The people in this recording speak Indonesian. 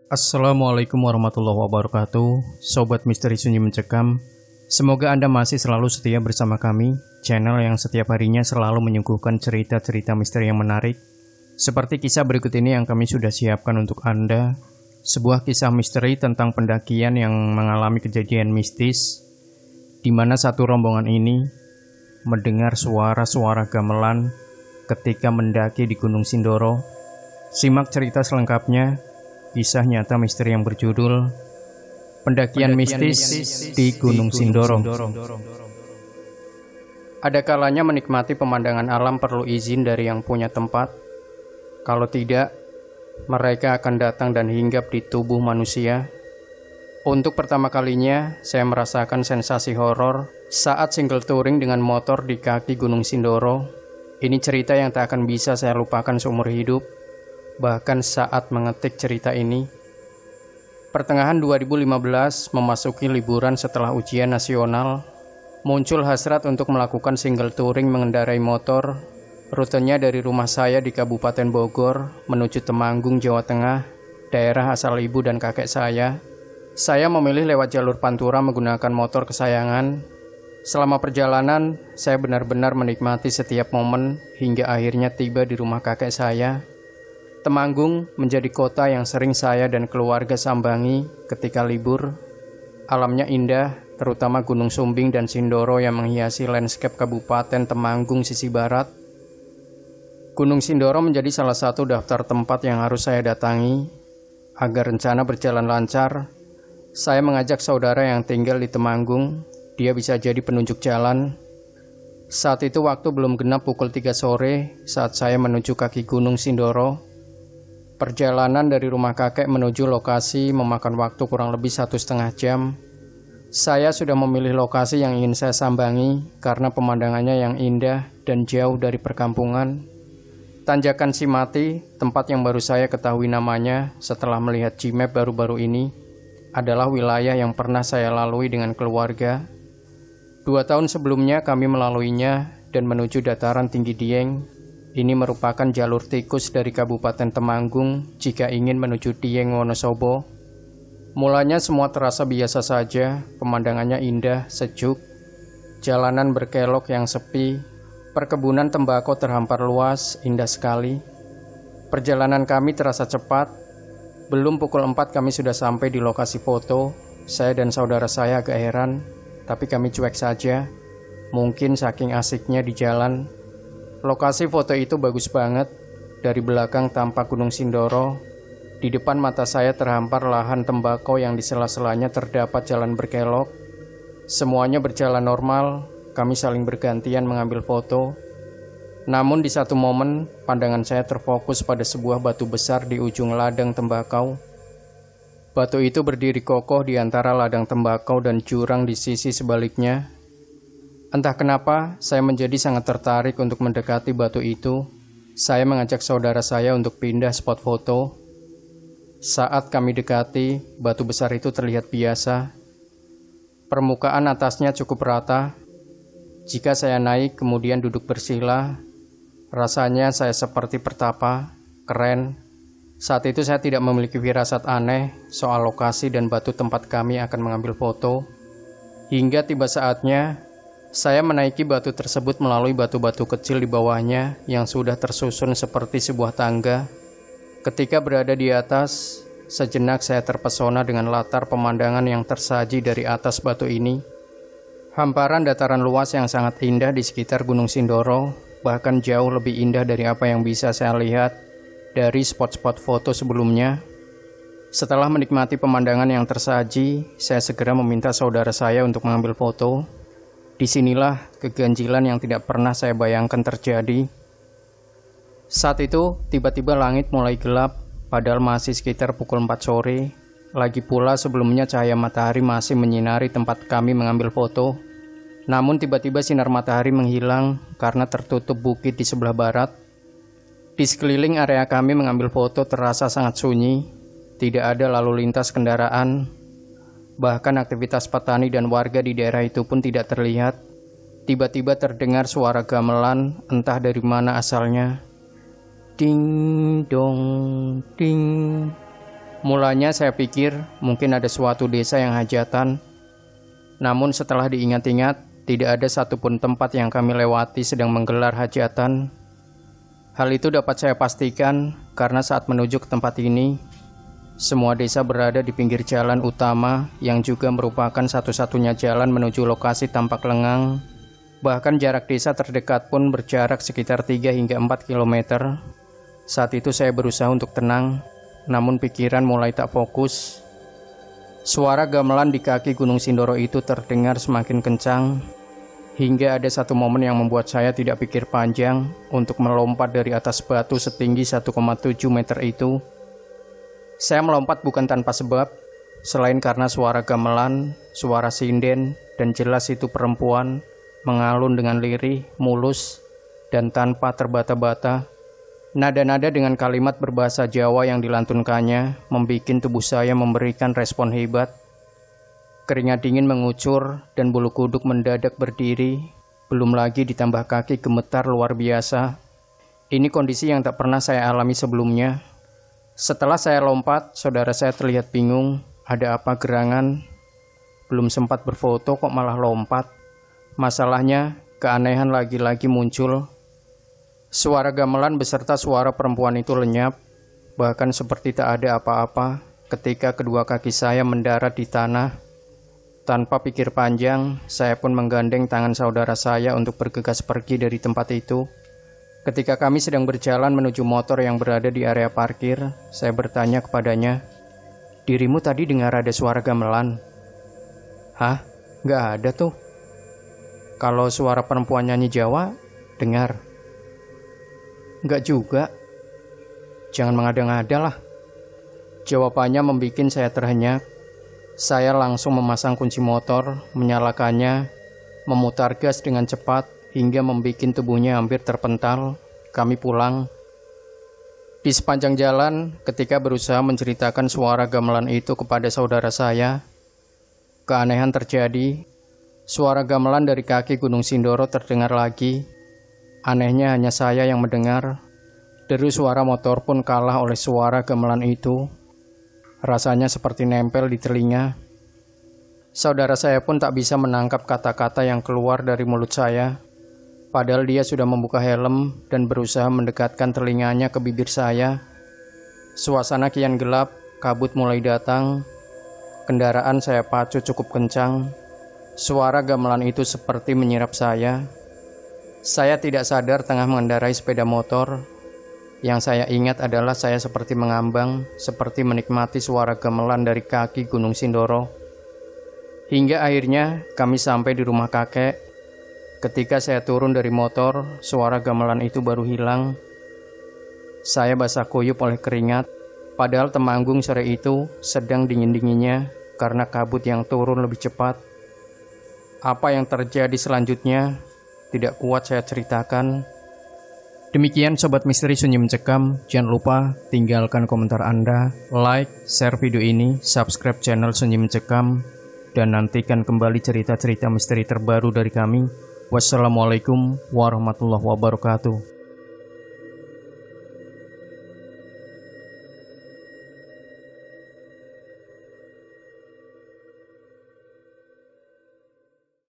Assalamualaikum warahmatullahi wabarakatuh, Sobat Misteri Sunyi Mencekam. Semoga Anda masih selalu setia bersama kami, channel yang setiap harinya selalu menyuguhkan cerita-cerita misteri yang menarik. Seperti kisah berikut ini yang kami sudah siapkan untuk Anda, sebuah kisah misteri tentang pendakian yang mengalami kejadian mistis, di mana satu rombongan ini mendengar suara-suara gamelan ketika mendaki di Gunung Sindoro. Simak cerita selengkapnya. Kisah nyata misteri yang berjudul Pendakian Mistis di Gunung Sindoro. Ada kalanya menikmati pemandangan alam perlu izin dari yang punya tempat. Kalau tidak, mereka akan datang dan hinggap di tubuh manusia. Untuk pertama kalinya, saya merasakan sensasi horor saat single touring dengan motor di kaki Gunung Sindoro. Ini cerita yang tak akan bisa saya lupakan seumur hidup. Bahkan saat mengetik cerita ini, pertengahan 2015 memasuki liburan setelah ujian nasional, muncul hasrat untuk melakukan single touring mengendarai motor. Rutenya dari rumah saya di Kabupaten Bogor menuju Temanggung, Jawa Tengah, daerah asal ibu dan kakek saya. Saya memilih lewat jalur Pantura menggunakan motor kesayangan. Selama perjalanan, saya benar-benar menikmati setiap momen hingga akhirnya tiba di rumah kakek saya. Temanggung menjadi kota yang sering saya dan keluarga sambangi ketika libur. Alamnya indah, terutama Gunung Sumbing dan Sindoro yang menghiasi landscape Kabupaten Temanggung sisi barat. Gunung Sindoro menjadi salah satu daftar tempat yang harus saya datangi. Agar rencana berjalan lancar, saya mengajak saudara yang tinggal di Temanggung. Dia bisa jadi penunjuk jalan. Saat itu waktu belum genap pukul 3 sore saat saya menuju kaki Gunung Sindoro. Perjalanan dari rumah kakek menuju lokasi memakan waktu kurang lebih 1,5 jam. Saya sudah memilih lokasi yang ingin saya sambangi karena pemandangannya yang indah dan jauh dari perkampungan. Tanjakan Simati, tempat yang baru saya ketahui namanya setelah melihat Gmap baru-baru ini, adalah wilayah yang pernah saya lalui dengan keluarga. 2 tahun sebelumnya kami melaluinya dan menuju dataran tinggi Dieng. Ini merupakan jalur tikus dari Kabupaten Temanggung jika ingin menuju Dieng Wonosobo. Mulanya semua terasa biasa saja, pemandangannya indah, sejuk, jalanan berkelok yang sepi, perkebunan tembakau terhampar luas, indah sekali. Perjalanan kami terasa cepat. Belum pukul 4 kami sudah sampai di lokasi foto. Saya dan saudara saya agak heran, tapi kami cuek saja. Mungkin saking asiknya di jalan. Lokasi foto itu bagus banget. Dari belakang tampak Gunung Sindoro. Di depan mata saya terhampar lahan tembakau yang di sela-selanya terdapat jalan berkelok. Semuanya berjalan normal. Kami saling bergantian mengambil foto. Namun di satu momen, pandangan saya terfokus pada sebuah batu besar di ujung ladang tembakau. Batu itu berdiri kokoh di antara ladang tembakau dan jurang di sisi sebaliknya. Entah kenapa, saya menjadi sangat tertarik untuk mendekati batu itu. Saya mengajak saudara saya untuk pindah spot foto. Saat kami dekati, batu besar itu terlihat biasa. Permukaan atasnya cukup rata. Jika saya naik kemudian duduk bersila, rasanya saya seperti pertapa, keren. Saat itu saya tidak memiliki firasat aneh soal lokasi dan batu tempat kami akan mengambil foto. Hingga tiba saatnya, saya menaiki batu tersebut melalui batu-batu kecil di bawahnya yang sudah tersusun seperti sebuah tangga. Ketika berada di atas, sejenak saya terpesona dengan latar pemandangan yang tersaji dari atas batu ini. Hamparan dataran luas yang sangat indah di sekitar Gunung Sindoro, bahkan jauh lebih indah dari apa yang bisa saya lihat dari spot-spot foto sebelumnya. Setelah menikmati pemandangan yang tersaji, saya segera meminta saudara saya untuk mengambil foto. Disinilah keganjilan yang tidak pernah saya bayangkan terjadi. Saat itu, tiba-tiba langit mulai gelap, padahal masih sekitar pukul 4 sore. Lagi pula sebelumnya cahaya matahari masih menyinari tempat kami mengambil foto. Namun tiba-tiba sinar matahari menghilang karena tertutup bukit di sebelah barat. Di sekeliling area kami mengambil foto terasa sangat sunyi. Tidak ada lalu lintas kendaraan. Bahkan aktivitas petani dan warga di daerah itu pun tidak terlihat. Tiba-tiba terdengar suara gamelan, entah dari mana asalnya. Ding dong, ding. Mulanya saya pikir mungkin ada suatu desa yang hajatan, namun setelah diingat-ingat, tidak ada satupun tempat yang kami lewati sedang menggelar hajatan. Hal itu dapat saya pastikan karena saat menuju ke tempat ini, semua desa berada di pinggir jalan utama yang juga merupakan satu-satunya jalan menuju lokasi tampak lengang. Bahkan jarak desa terdekat pun berjarak sekitar 3 hingga 4 km. Saat itu saya berusaha untuk tenang, namun pikiran mulai tak fokus. Suara gamelan di kaki Gunung Sindoro itu terdengar semakin kencang, hingga ada satu momen yang membuat saya tidak pikir panjang untuk melompat dari atas batu setinggi 1,7 meter itu. Saya melompat bukan tanpa sebab, selain karena suara gamelan, suara sinden, dan jelas itu perempuan mengalun dengan lirih, mulus, dan tanpa terbata-bata. Nada-nada dengan kalimat berbahasa Jawa yang dilantunkannya membuat tubuh saya memberikan respon hebat. Keringat dingin mengucur dan bulu kuduk mendadak berdiri, belum lagi ditambah kaki gemetar luar biasa. Ini kondisi yang tak pernah saya alami sebelumnya. Setelah saya lompat, saudara saya terlihat bingung, ada apa gerangan? Belum sempat berfoto kok malah lompat. Masalahnya, keanehan lagi-lagi muncul. Suara gamelan beserta suara perempuan itu lenyap, bahkan seperti tak ada apa-apa ketika kedua kaki saya mendarat di tanah. Tanpa pikir panjang, saya pun menggandeng tangan saudara saya untuk bergegas pergi dari tempat itu. Ketika kami sedang berjalan menuju motor yang berada di area parkir, saya bertanya kepadanya, "Dirimu tadi dengar ada suara gamelan?" "Hah? Nggak ada tuh. Kalau suara perempuan nyanyi Jawa, dengar." "Nggak juga." "Jangan mengada-ngada lah." Jawabannya membuat saya terhenyak. Saya langsung memasang kunci motor, menyalakannya, memutar gas dengan cepat, hingga membuat tubuhnya hampir terpental. Kami pulang. Di sepanjang jalan, ketika berusaha menceritakan suara gamelan itu kepada saudara saya, keanehan terjadi. Suara gamelan dari kaki Gunung Sindoro terdengar lagi. Anehnya hanya saya yang mendengar. Deru suara motor pun kalah oleh suara gamelan itu. Rasanya seperti nempel di telinga. Saudara saya pun tak bisa menangkap kata-kata yang keluar dari mulut saya. Padahal dia sudah membuka helm dan berusaha mendekatkan telinganya ke bibir saya. Suasana kian gelap, kabut mulai datang. Kendaraan saya pacu cukup kencang. Suara gamelan itu seperti menyirap saya. Saya tidak sadar tengah mengendarai sepeda motor. Yang saya ingat adalah saya seperti mengambang, seperti menikmati suara gamelan dari kaki Gunung Sindoro. Hingga akhirnya kami sampai di rumah kakek. Ketika saya turun dari motor, suara gamelan itu baru hilang. Saya basah kuyup oleh keringat, padahal Temanggung sore itu sedang dingin-dinginnya karena kabut yang turun lebih cepat. Apa yang terjadi selanjutnya tidak kuat saya ceritakan. Demikian Sobat Misteri Sunyi Mencekam. Jangan lupa tinggalkan komentar Anda, like, share video ini, subscribe channel Sunyi Mencekam, dan nantikan kembali cerita-cerita misteri terbaru dari kami. Wassalamualaikum warahmatullahi wabarakatuh.